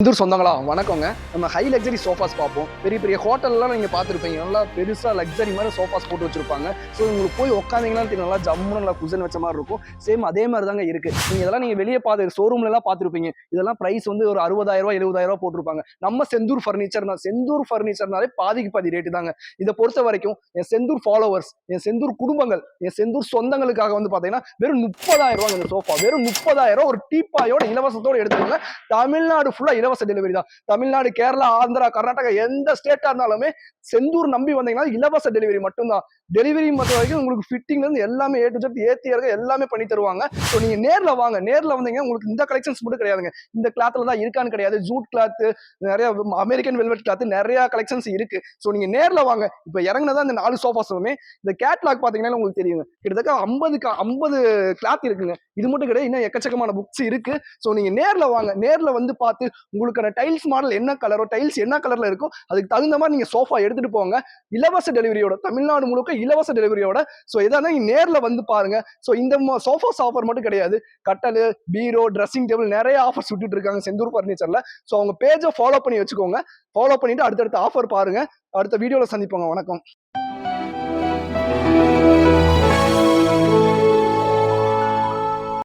இந்தூர் சொந்தங்களா வணக்கங்க. நம்ம high luxury sofas பார்ப்போம். பெரிய பெரிய ஹோட்டல்லாம் நீங்க பார்த்துருப்பீங்க. நல்லா பெருசா லக்ஸரி மாதிரி சோஃபாஸ் போட்டு வச்சிருப்பாங்க. ஸோ உங்களுக்கு போய் உட்காந்தீங்கன்னா நல்லா ஜம்முன்னு நல்லா குஷன் வச்ச மாதிரி இருக்கும். சேம் அதே மாதிரி தாங்க இருக்கு. இதெல்லாம் நீங்க வெளியே பார்த்து ஷோரூம்ல எல்லாம் பார்த்துருப்பீங்க. இதெல்லாம் பிரைஸ் வந்து ஒரு 60,000 70,000 போட்டிருப்பாங்க. நம்ம செந்தூர் ஃபர்னிச்சர் தான். செந்தூர் ஃபர்னிச்சர்னாலே பாதிக்கு பாதி ரேட்டு தாங்க. இதை பொறுத்த வரைக்கும் என் செந்தூர் ஃபாலோவர்ஸ், என் செந்தூர் குடும்பங்கள், என் செந்தூர் சொந்தங்களுக்காக வந்து பார்த்தீங்கன்னா வெறும் 30,000 இந்த சோஃபா. வெறும் 30,000 ஒரு டீப்பாயோட இலவசத்தோட எடுத்துக்கோங்க. தமிழ்நாடு ஃபுல்லா இலவச டெலிவரி தான். தமிழ்நாடு, கேரளா, ஆந்திரா, கர்நாடகா எந்த ஸ்டேட்டா இருந்தாலுமே செந்தூர் நம்பி வந்தீங்கன்னா இலவச டெலிவரி மட்டும்தான். டெலிவரி மட்டும் வரைக்கும் உங்களுக்கு ஃபிட்டிங்ல இருந்து எல்லாமே ஏ டு ஜெட் ஏத்தி இறக்க எல்லாமே பண்ணி தருவாங்க. ஸோ நீங்க நேர்ல வாங்க. நேர்ல வந்தீங்கன்னா உங்களுக்கு இந்த கலெக்ஷன்ஸ் மட்டும் கிடையாதுங்க. இந்த கிளாத்ல தான் இருக்கான்னு கிடையாது. ஜூட் கிளாத், நிறைய அமெரிக்கன் வெல்வெட் கிளாத், நிறைய கலெக்ஷன்ஸ் இருக்கு. ஸோ நீங்க நேர்ல வாங்க. இப்ப இறங்குனதா இந்த 4 சோஃபாஸுமே இந்த கேட்லாக் பாத்தீங்கன்னா உங்களுக்கு தெரியுங்க. கிட்டத்தட்ட 50 கிளாத் இருக்குங்க. இது மட்டும் கிடையாது, இன்னும் எக்கச்சக்கமான புக்ஸ் இருக்கு. ஸோ நீங்க நேர்ல வாங்க. நேர்ல வந்து பார்த்து உங்களுக்கான டைல்ஸ் மாடல் என்ன கலரோ, டைல்ஸ் என்ன கலர்ல இருக்கோ அதுக்கு தகுந்த மாதிரி நீங்க சோஃபா எடுத்துட்டு போங்க. இலவச டெலிவரியோட, தமிழ்நாடு முழுக்க இலவச டெலிவரியோட. ஸோ எதாவது நீங்க நேர்ல வந்து பாருங்க. ஸோ இந்த சோஃபாஸ் ஆஃபர் மட்டும் கிடையாது. கட்டலு, பீரோ, ட்ரெஸ்ஸிங் டேபிள் நிறைய ஆஃபர்ஸ் விட்டுட்டு இருக்காங்க செந்தூர் ஃபர்னிச்சர்ல. ஸோ அவங்க பேஜை ஃபாலோ பண்ணி வச்சுக்கோங்க. ஃபாலோ பண்ணிட்டு அடுத்தடுத்த ஆஃபர் பாருங்க. அடுத்த வீடியோல சந்திப்போங்க. வணக்கம்.